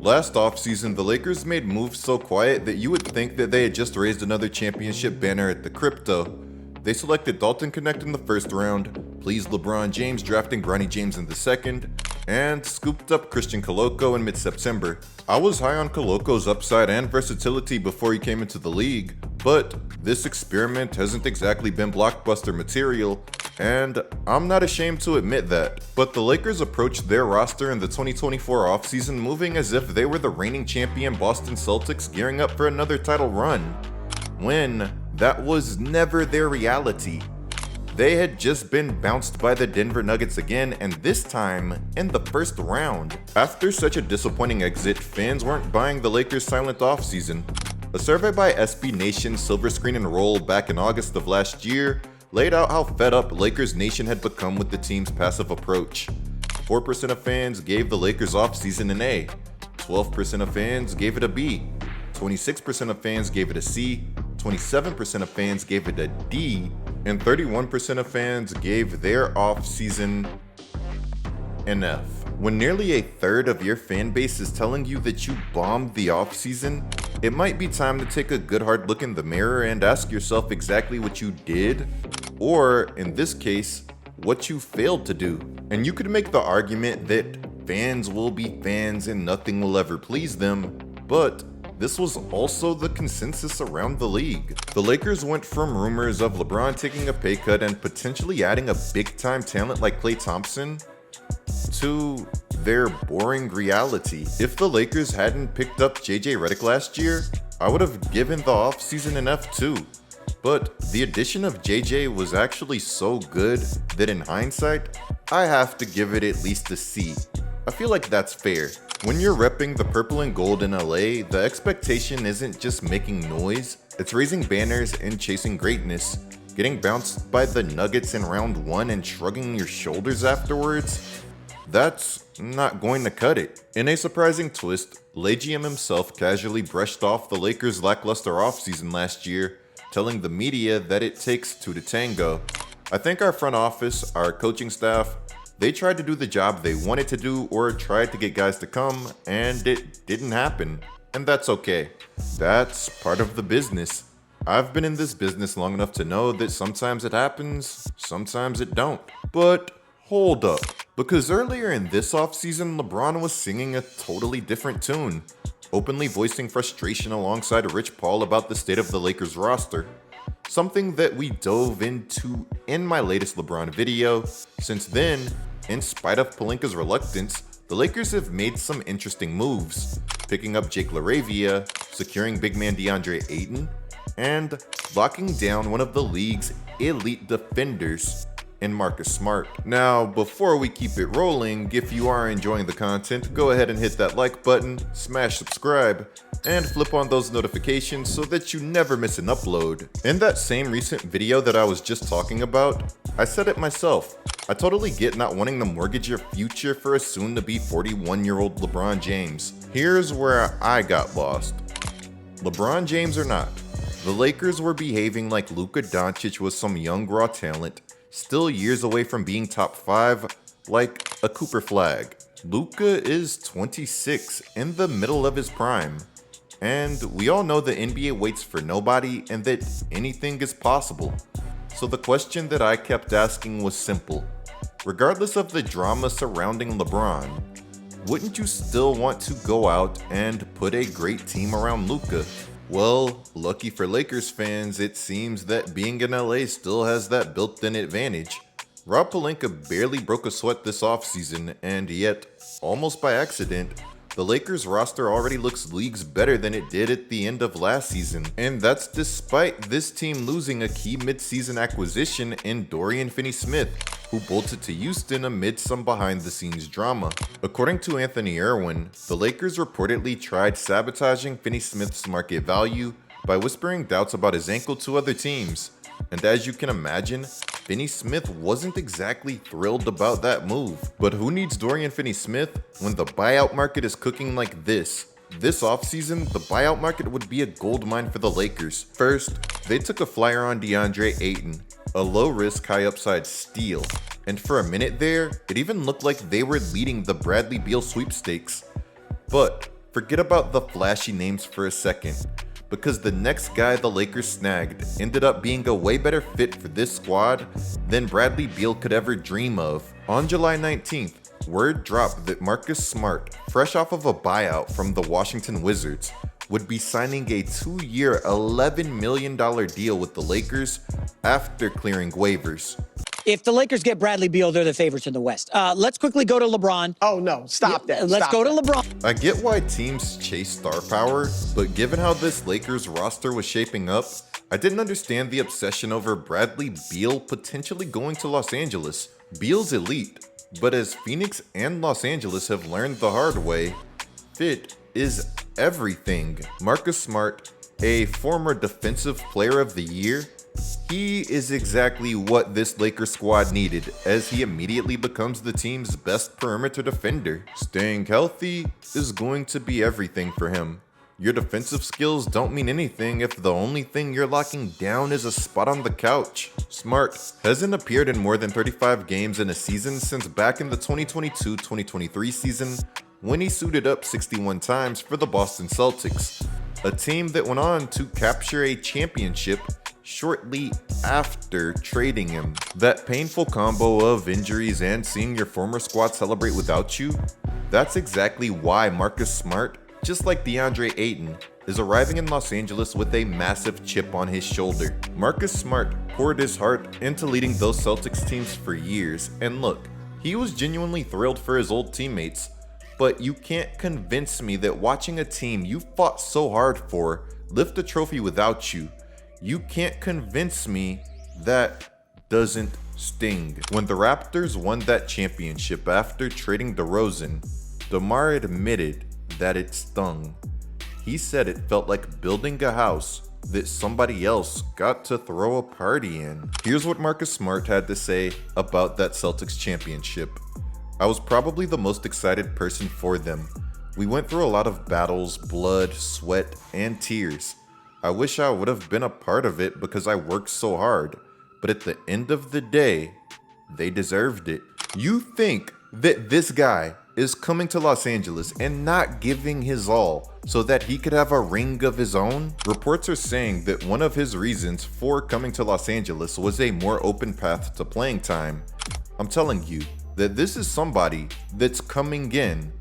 Last offseason, the Lakers made moves so quiet that you would think that they had just raised another championship banner at the crypto. They selected Dalton Connect in the first round, pleased LeBron James drafting Bronny James in the second, and scooped up Christian Koloko in mid-September. I was high on Koloko's upside and versatility before he came into the league, but this experiment hasn't exactly been blockbuster material, and I'm not ashamed to admit that. But the Lakers approached their roster in the 2024 offseason moving as if they were the reigning champion Boston Celtics gearing up for another title run, when that was never their reality. They had just been bounced by the Denver Nuggets again, and this time in the first round. After such a disappointing exit, fans weren't buying the Lakers' silent offseason. A survey by SB Nation Silver Screen and Roll back in August of last year laid out how fed up Lakers Nation had become with the team's passive approach. 4% of fans gave the Lakers offseason an A, 12% of fans gave it a B, 26% of fans gave it a C, 27% of fans gave it a D, and 31% of fans gave their offseason an F. When nearly a third of your fan base is telling you that you bombed the offseason, it might be time to take a good hard look in the mirror and ask yourself exactly what you did, or in this case, what you failed to do. And you could make the argument that fans will be fans and nothing will ever please them, but this was also the consensus around the league. The Lakers went from rumors of LeBron taking a pay cut and potentially adding a big-time talent like Klay Thompson to their boring reality. If the Lakers hadn't picked up JJ Redick last year, I would have given the offseason an F too. But the addition of JJ was actually so good that in hindsight, I have to give it at least a C. I feel like that's fair. When you're repping the purple and gold in LA, the expectation isn't just making noise, it's raising banners and chasing greatness. Getting bounced by the Nuggets in round 1 and shrugging your shoulders afterwards, that's not going to cut it. In a surprising twist, LeGM himself casually brushed off the Lakers' lackluster offseason last year, telling the media that it takes two to tango. I think our front office, our coaching staff, they tried to do the job they wanted to do or tried to get guys to come, and it didn't happen. And that's okay. That's part of the business. I've been in this business long enough to know that sometimes it happens, sometimes it don't. But hold up, because earlier in this offseason, LeBron was singing a totally different tune, openly voicing frustration alongside Rich Paul about the state of the Lakers roster. Something that we dove into in my latest LeBron video. Since then, in spite of Pelinka's reluctance, the Lakers have made some interesting moves, picking up Jake LaRavia, securing big man DeAndre Ayton, and locking down one of the league's elite defenders in Marcus Smart. Now, before we keep it rolling, if you are enjoying the content, go ahead and hit that like button, smash subscribe, and flip on those notifications so that you never miss an upload. In that same recent video that I was just talking about, I said it myself. I totally get not wanting to mortgage your future for a soon-to-be 41-year-old LeBron James. Here's where I got lost. LeBron James or not, the Lakers were behaving like Luka Doncic was some young raw talent, still years away from being top 5, like a Cooper Flag. Luka is 26, in the middle of his prime. And we all know the NBA waits for nobody and that anything is possible. So the question that I kept asking was simple. Regardless of the drama surrounding LeBron, wouldn't you still want to go out and put a great team around Luka? Well, lucky for Lakers fans, it seems that being in LA still has that built-in advantage. Rob Pelinka barely broke a sweat this offseason, and yet, almost by accident, the Lakers roster already looks leagues better than it did at the end of last season. And that's despite this team losing a key midseason acquisition in Dorian Finney-Smith, who bolted to Houston amid some behind-the-scenes drama. According to Anthony Irwin, the Lakers reportedly tried sabotaging Finney-Smith's market value by whispering doubts about his ankle to other teams. And as you can imagine, Finney-Smith wasn't exactly thrilled about that move. But who needs Dorian Finney-Smith when the buyout market is cooking like this? This offseason, the buyout market would be a goldmine for the Lakers. First, they took a flyer on DeAndre Ayton, a low-risk, high-upside steal. And for a minute there, it even looked like they were leading the Bradley Beal sweepstakes. But Forget about the flashy names for a second, because the next guy the Lakers snagged ended up being a way better fit for this squad than Bradley Beal could ever dream of. On July 19th, word dropped that Marcus Smart, fresh off of a buyout from the Washington Wizards, would be signing a 2-year, $11 million deal with the Lakers after clearing waivers. If the Lakers get Bradley Beal, they're the favorites in the West. Let's quickly go to LeBron. Oh, no. Stop that. Let's go to that. LeBron. I get why teams chase star power, but given how this Lakers roster was shaping up, I didn't understand the obsession over Bradley Beal potentially going to Los Angeles. Beal's elite, but as Phoenix and Los Angeles have learned the hard way, fit is everything. Marcus Smart, a former Defensive Player of the Year, he is exactly what this Lakers squad needed, as he immediately becomes the team's best perimeter defender. Staying healthy is going to be everything for him. Your defensive skills don't mean anything if the only thing you're locking down is a spot on the couch. Smart hasn't appeared in more than 35 games in a season since back in the 2022-2023 season, when he suited up 61 times for the Boston Celtics, a team that went on to capture a championship shortly after trading him. That painful combo of injuries and seeing your former squad celebrate without you, that's exactly why Marcus Smart, just like DeAndre Ayton, is arriving in Los Angeles with a massive chip on his shoulder. Marcus Smart poured his heart into leading those Celtics teams for years, and look, he was genuinely thrilled for his old teammates, but you can't convince me that watching a team you fought so hard for lift a trophy without you, you can't convince me that doesn't sting. When the Raptors won that championship after trading DeRozan, DeMar admitted that it stung. He said it felt like building a house that somebody else got to throw a party in. Here's what Marcus Smart had to say about that Celtics championship. I was probably the most excited person for them. We went through a lot of battles, blood, sweat, and tears. I wish I would have been a part of it because I worked so hard, but at the end of the day, they deserved it. You think that this guy is coming to Los Angeles and not giving his all so that he could have a ring of his own? Reports are saying that one of his reasons for coming to Los Angeles was a more open path to playing time. I'm telling you that this is somebody that's coming in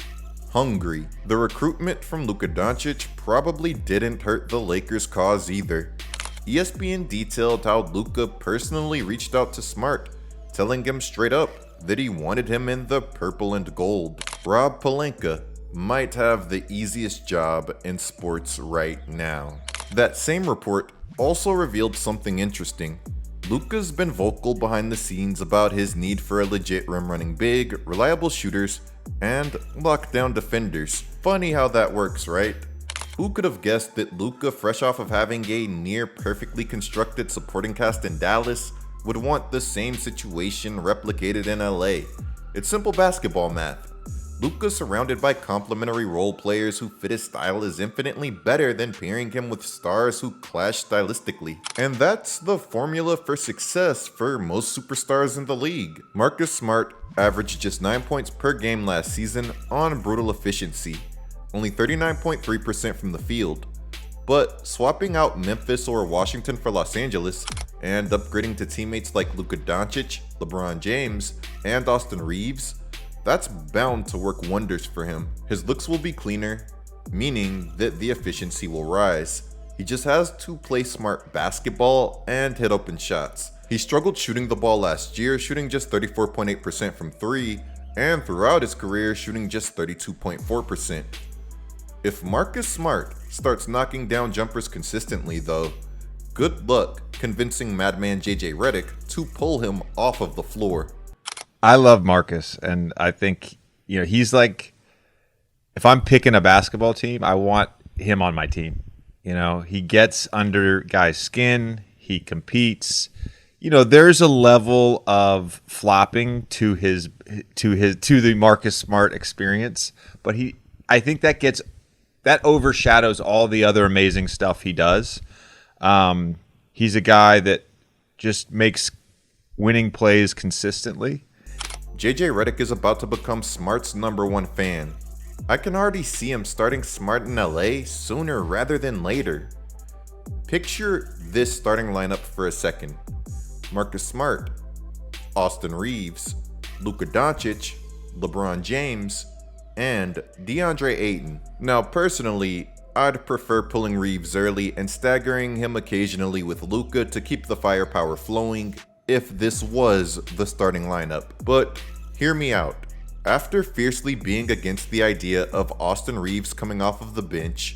hungry. The recruitment from Luka Doncic probably didn't hurt the Lakers' cause either. ESPN detailed how Luka personally reached out to Smart, telling him straight up that he wanted him in the purple and gold. Rob Pelinka might have the easiest job in sports right now. That same report also revealed something interesting. Luka's been vocal behind the scenes about his need for a legit rim-running big, reliable shooters, and lockdown defenders. Funny how that works, right? Who could have guessed that Luka, fresh off of having a near perfectly constructed supporting cast in Dallas, would want the same situation replicated in LA? It's simple basketball math. Luka, surrounded by complementary role players who fit his style, is infinitely better than pairing him with stars who clash stylistically. And that's the formula for success for most superstars in the league. Marcus Smart averaged just 9 points per game last season on brutal efficiency, only 39.3% from the field. But swapping out Memphis or Washington for Los Angeles and upgrading to teammates like Luka Doncic, LeBron James, and Austin Reeves, that's bound to work wonders for him. His looks will be cleaner, meaning that the efficiency will rise. He just has to play smart basketball and hit open shots. He struggled shooting the ball last year, shooting just 34.8% from 3, and throughout his career shooting just 32.4%. If Marcus Smart starts knocking down jumpers consistently though, good luck convincing Madman JJ Redick to pull him off of the floor. I love Marcus, and I think, he's like, if I'm picking a basketball team, I want him on my team. He gets under guys' skin, he competes. There's a level of flopping to the Marcus Smart experience, but I think that overshadows all the other amazing stuff he does. He's a guy that just makes winning plays consistently. JJ Redick is about to become Smart's #1 fan. I can already see him starting Smart in LA sooner rather than later. Picture this starting lineup for a second. Marcus Smart, Austin Reeves, Luka Doncic, LeBron James, and DeAndre Ayton. Now personally, I'd prefer pulling Reeves early and staggering him occasionally with Luka to keep the firepower flowing if this was the starting lineup. But hear me out. After fiercely being against the idea of Austin Reeves coming off of the bench,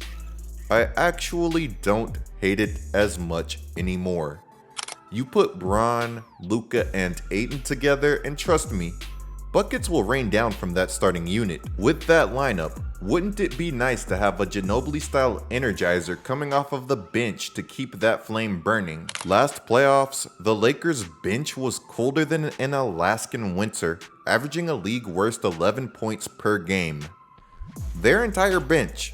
I actually don't hate it as much anymore. You put Bron, Luka, and Ayton together, and trust me, buckets will rain down from that starting unit. With that lineup, wouldn't it be nice to have a Ginobili-style energizer coming off of the bench to keep that flame burning? Last playoffs, the Lakers' bench was colder than an Alaskan winter, averaging a league-worst 11 points per game. Their entire bench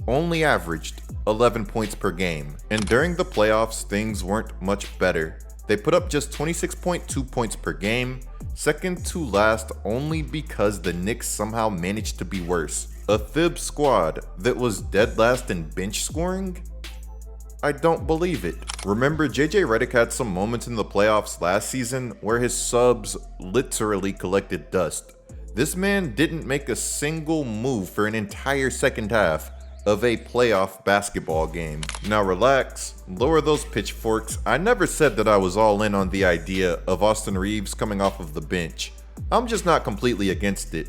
only averaged 11 points per game, and during the playoffs, things weren't much better. They put up just 26.2 points per game, second to last only because the Knicks somehow managed to be worse. A Thibs squad that was dead last in bench scoring? I don't believe it. Remember, JJ Redick had some moments in the playoffs last season where his subs literally collected dust. This man didn't make a single move for an entire second half of a playoff basketball game. Now relax, lower those pitchforks. I never said that I was all in on the idea of Austin Reeves coming off of the bench. I'm just not completely against it.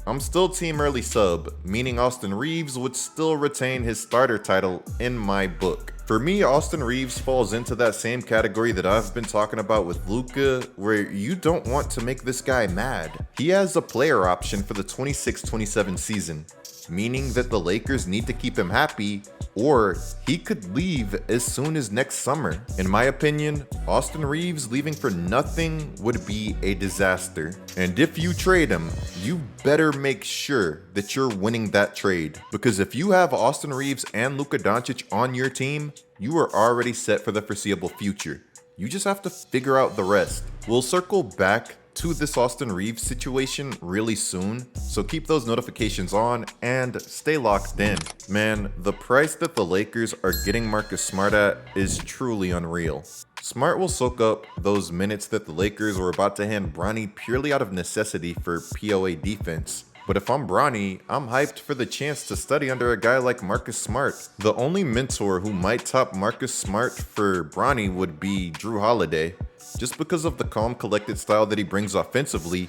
I'm still team early sub, meaning Austin Reeves would still retain his starter title in my book. For me, Austin Reeves falls into that same category that I've been talking about with Luka, where you don't want to make this guy mad. He has a player option for the 26-27 season, meaning that the Lakers need to keep him happy, or he could leave as soon as next summer. In my opinion, Austin Reeves leaving for nothing would be a disaster. And if you trade him, you better make sure that you're winning that trade. Because if you have Austin Reeves and Luka Doncic on your team, you are already set for the foreseeable future. You just have to figure out the rest. We'll circle back to this Austin Reeves situation really soon, so keep those notifications on and stay locked in. Man, the price that the Lakers are getting Marcus Smart at is truly unreal. Smart will soak up those minutes that the Lakers were about to hand Bronny purely out of necessity for POA defense. But if I'm Bronny, I'm hyped for the chance to study under a guy like Marcus Smart. The only mentor who might top Marcus Smart for Bronny would be Drew Holiday, just because of the calm, collected style that he brings offensively,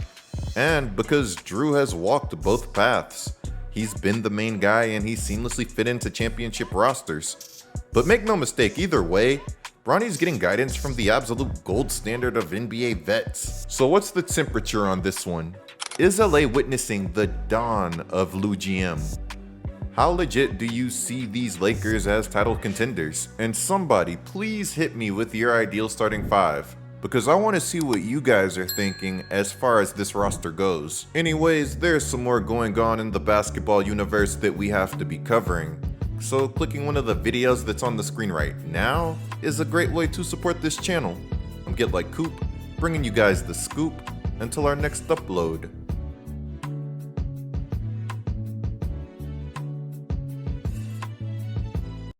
and because Drew has walked both paths. He's been the main guy and he seamlessly fit into championship rosters. But make no mistake, either way, Bronny's getting guidance from the absolute gold standard of NBA vets. So what's the temperature on this one? Is LA witnessing the dawn of Lou GM? How legit do you see these Lakers as title contenders? And somebody please hit me with your ideal starting five, because I want to see what you guys are thinking as far as this roster goes. Anyways, there's some more going on in the basketball universe that we have to be covering, so clicking one of the videos that's on the screen right now is a great way to support this channel. I'm Get Like Coop, bringing you guys the scoop until our next upload.